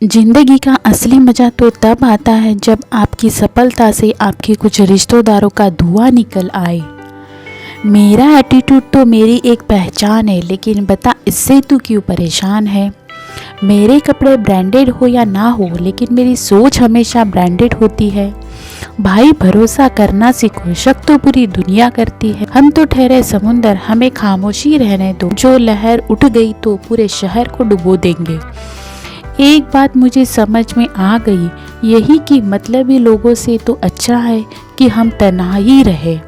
जिंदगी का असली मज़ा तो तब आता है जब आपकी सफलता से आपके कुछ रिश्तेदारों का धुआं निकल आए। मेरा एटीट्यूड तो मेरी एक पहचान है, लेकिन बता इससे तू क्यों परेशान है। मेरे कपड़े ब्रांडेड हो या ना हो, लेकिन मेरी सोच हमेशा ब्रांडेड होती है। भाई भरोसा करना सीखो, शक तो पूरी दुनिया करती है। हम तो ठहरे समुंदर, हमें खामोशी रहने दो। जो लहर उठ गई तो पूरे शहर को डुबो देंगे। एक बात मुझे समझ में आ गई, यही कि मतलबी लोगों से तो अच्छा है कि हम तन्हा ही रहे।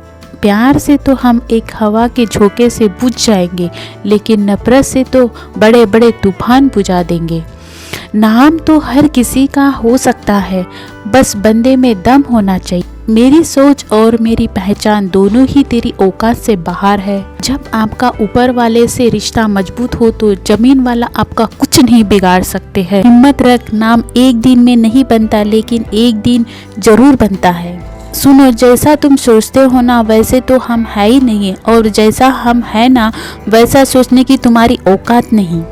प्यार से तो हम एक हवा के झोंके से बुझ जाएंगे, लेकिन नफरत से तो बड़े बड़े तूफान बुझा देंगे। नाम तो हर किसी का हो सकता है, बस बंदे में दम होना चाहिए। मेरी सोच और मेरी पहचान दोनों ही तेरी औकात से बाहर है। जब आपका ऊपर वाले से रिश्ता मजबूत हो तो जमीन वाला आपका कुछ नहीं बिगाड़ सकते हैं। हिम्मत रख, नाम एक दिन में नहीं बनता, लेकिन एक दिन जरूर बनता है। सुनो, जैसा तुम सोचते हो ना वैसे तो हम है ही नहीं, और जैसा हम है ना वैसा सोचने की तुम्हारी औकात नहीं।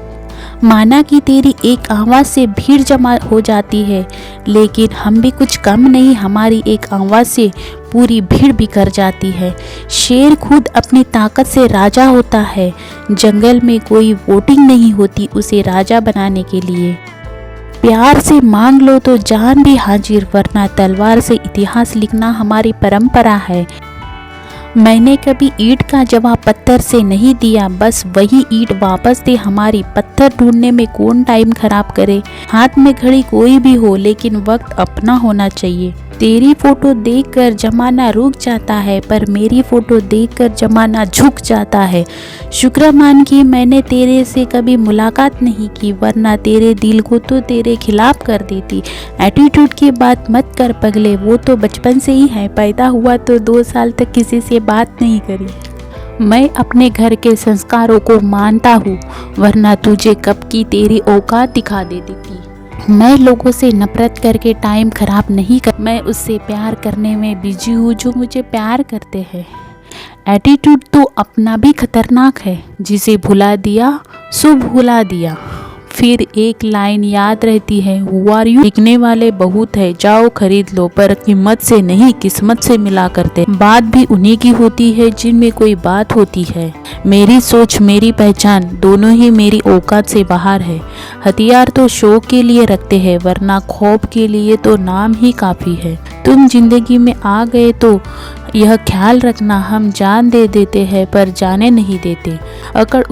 माना कि तेरी एक आवाज़ से भीड़ जमा हो जाती है, लेकिन हम भी कुछ कम नहीं, हमारी एक आवाज़ से पूरी भीड़ बिखर जाती है। शेर खुद अपनी ताकत से राजा होता है। जंगल में कोई वोटिंग नहीं होती उसे राजा बनाने के लिए। प्यार से मांग लो तो जान भी हाजिर, वरना तलवार से इतिहास लिखना हमारी परंपरा है। मैंने कभी ईंट का जवाब पत्थर से नहीं दिया, बस वही ईंट वापस दे। हमारी पत्थर ढूंढने में कौन टाइम खराब करे। हाथ में घड़ी कोई भी हो, लेकिन वक्त अपना होना चाहिए। तेरी फोटो देखकर जमाना रुक जाता है, पर मेरी फोटो देखकर जमाना झुक जाता है। शुक्र मान कि मैंने तेरे से कभी मुलाकात नहीं की, वरना तेरे दिल को तो तेरे खिलाफ कर देती। एटीट्यूड की बात मत कर पगले, वो तो बचपन से ही है। पैदा हुआ तो 2 साल तक किसी से बात नहीं करी। मैं अपने घर के संस्कारों को मानता हूँ, वरना तुझे कब की तेरी औकात दिखा देती थी। मैं लोगों से नफरत करके टाइम खराब नहीं कर, मैं उससे प्यार करने में बिजी हूँ जो मुझे प्यार करते हैं। एटीट्यूड तो अपना भी खतरनाक है, जिसे भुला दिया सो भुला दिया। फिर एक लाइन याद रहती है, हु आर यू। लिखने वाले बहुत है, जाओ खरीद लो, पर कीमत से नहीं किस्मत से मिला करते। बात भी उन्हीं की होती है जिनमें कोई बात होती है। मेरी सोच मेरी पहचान दोनों ही मेरी औकात से बाहर है। हथियार तो शौक के लिए रखते हैं, वरना खौफ के लिए तो नाम ही काफ़ी है। तुम जिंदगी में आ गए तो यह ख्याल रखना, हम जान दे देते हैं पर जाने नहीं देते। अकड़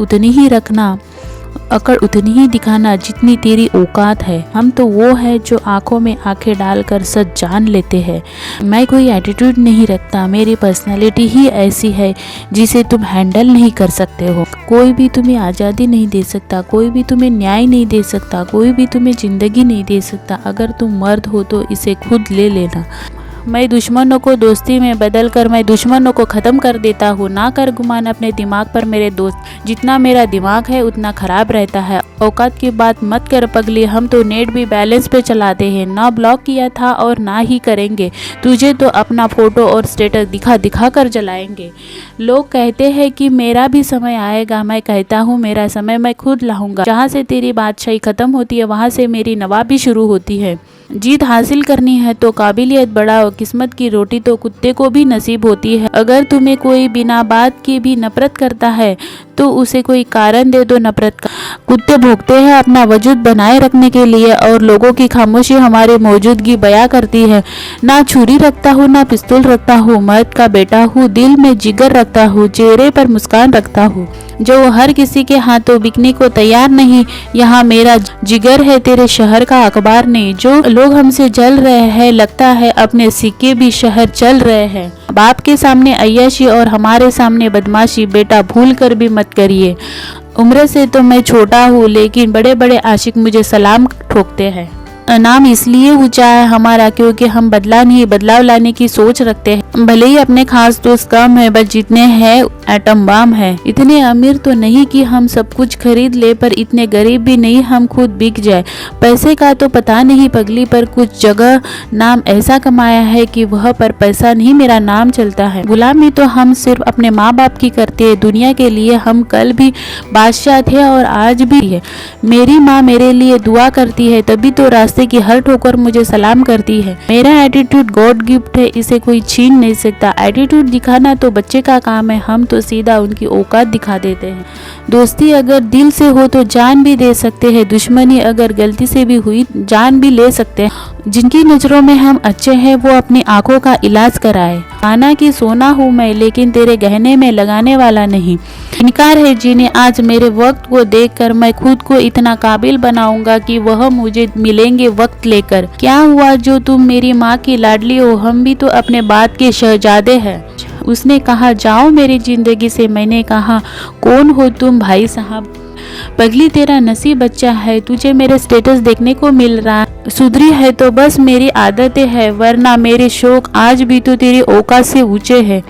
उतनी ही दिखाना जितनी तेरी औकात है। हम तो वो है जो आंखों में आंखें डालकर सच जान लेते हैं। मैं कोई एटीट्यूड नहीं रखता, मेरी पर्सनालिटी ही ऐसी है जिसे तुम हैंडल नहीं कर सकते हो। कोई भी तुम्हें आज़ादी नहीं दे सकता, कोई भी तुम्हें न्याय नहीं दे सकता, कोई भी तुम्हें ज़िंदगी नहीं दे सकता। अगर तुम मर्द हो तो इसे खुद ले लेना। मैं दुश्मनों को दोस्ती में बदल कर मैं दुश्मनों को ख़त्म कर देता हूँ। ना कर गुमान अपने दिमाग पर मेरे दोस्त, जितना मेरा दिमाग है उतना ख़राब रहता है। औकात की बात मत कर पगली, हम तो नेट भी बैलेंस पे चलाते हैं। ना ब्लॉक किया था और ना ही करेंगे। तुझे तो अपना फ़ोटो और स्टेटस दिखा दिखा कर जलाएंगे। लोग कहते हैं कि मेरा भी समय आएगा, मैं कहता हूँ मेरा समय मैं खुद लाऊंगा। जहाँ से तेरी बादशाही ख़त्म होती है वहाँ से मेरी नवाबी शुरू होती है। जीत हासिल करनी है तो काबिलियत बढ़ाओ, किस्मत की रोटी तो कुत्ते को भी नसीब होती है। अगर तुम्हें कोई बिना बात के भी नफरत करता है तो उसे कोई कारण दे दो नफरत का। कुत्ते भौंकते हैं अपना वजूद बनाए रखने के लिए, और लोगों की खामोशी हमारी मौजूदगी बयां करती है। ना छुरी रखता हूँ ना पिस्तौल रखता हूँ, मर्द का बेटा हूँ, दिल में जिगर रखता हूँ, चेहरे पर मुस्कान रखता हूँ, जो हर किसी के हाथों बिकने को तैयार नहीं। यहाँ मेरा जिगर है, तेरे शहर का अखबार नहीं। जो लोग हमसे जल रहे हैं, लगता है अपने सिक्के भी शहर चल रहे हैं। बाप के सामने अय्याशी और हमारे सामने बदमाशी बेटा भूल कर भी मत करिए। उम्र से तो मैं छोटा हूँ, लेकिन बड़े बड़े आशिक मुझे सलाम ठोकते हैं। नाम इसलिए ऊंचा है हमारा क्योंकि हम बदलाव लाने की सोच रखते हैं। भले ही अपने खास दोस्त कम है, बस जितने हैं एटम बम है। इतने अमीर तो नहीं कि हम सब कुछ खरीद ले, पर इतने गरीब भी नहीं हम खुद बिक जाए। पैसे का तो पता नहीं पगली, पर कुछ जगह नाम ऐसा कमाया है कि वह पर पैसा नहीं मेरा नाम चलता है। गुलामी तो हम सिर्फ अपने माँ बाप की करते हैं, दुनिया के लिए हम कल भी बादशाह थे और आज भी है। मेरी माँ मेरे लिए दुआ करती है, तभी तो रास्ते की हर ठोकर मुझे सलाम करती है। मेरा एटीट्यूड गॉड गिफ्ट है, इसे कोई छीन नहीं सकता। एटीट्यूड दिखाना तो बच्चे का काम है, हम तो सीधा उनकी औकात दिखा देते हैं। दोस्ती अगर दिल से हो तो जान भी दे सकते हैं, दुश्मनी अगर गलती से भी हुई जान भी ले सकते हैं। जिनकी नज़रों में हम अच्छे हैं वो अपनी आंखों का इलाज कराए। माना कि सोना हूँ मैं, लेकिन तेरे गहने में लगाने वाला नहीं। इनकार है जिन्हें आज मेरे वक्त को देखकर मैं खुद को इतना काबिल बनाऊंगा कि वह मुझे मिलेंगे वक्त लेकर। क्या हुआ जो तुम मेरी माँ की लाडली हो, हम भी तो अपने बात के शहजादे हैं। उसने कहा जाओ मेरी जिंदगी से। मैंने कहा कौन हो तुम भाई साहब? पगली तेरा नसीब अच्छा है, तुझे मेरे स्टेटस देखने को मिल रहा। सुधरी है तो बस मेरी आदतें है, वरना मेरे शौक आज भी तो तेरी औकात से ऊंचे है।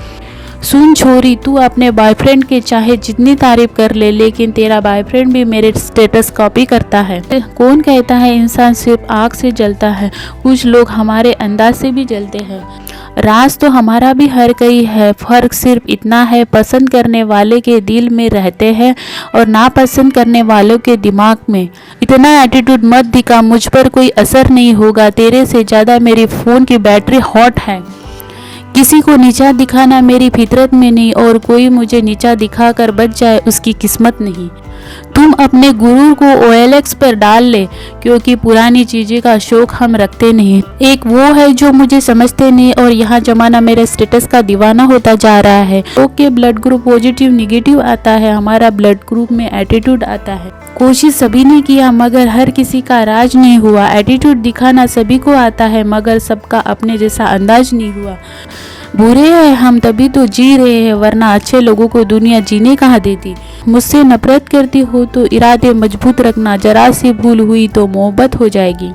सुन छोरी, तू अपने बॉयफ्रेंड के चाहे जितनी तारीफ कर ले, लेकिन तेरा बॉयफ्रेंड भी मेरे स्टेटस कॉपी करता है। कौन कहता है इंसान सिर्फ आग से जलता है? कुछ लोग हमारे अंदाज से भी जलते हैं। राज तो हमारा भी हर कई है, फर्क सिर्फ इतना है पसंद करने वाले के दिल में रहते हैं और नापसंद करने वालों के दिमाग में। इतना एटीट्यूड मत दिखा, मुझ पर कोई असर नहीं होगा। तेरे से ज़्यादा मेरी फ़ोन की बैटरी हॉट है। किसी को नीचा दिखाना मेरी फितरत में नहीं, और कोई मुझे नीचा दिखाकर बच जाए उसकी किस्मत नहीं। तुम अपने गुरूर को OLX पर डाल ले, क्योंकि पुरानी चीज़ें का शौक हम रखते नहीं। एक वो है जो मुझे समझते नहीं, और यहाँ जमाना मेरे स्टेटस का दीवाना होता जा रहा है। Okay, blood group positive negative आता है, हमारा ब्लड ग्रुप में एटीट्यूड आता है। कोशिश सभी ने किया मगर हर किसी का राज नहीं हुआ। एटीट्यूड दिखाना सभी को आता है, मगर सबका अपने जैसा अंदाज नहीं हुआ। बुरे हैं हम तभी तो जी रहे हैं, वरना अच्छे लोगों को दुनिया जीने कहाँ देती। मुझसे नफरत करती हो तो इरादे मजबूत रखना, जरा सी भूल हुई तो मोहब्बत हो जाएगी।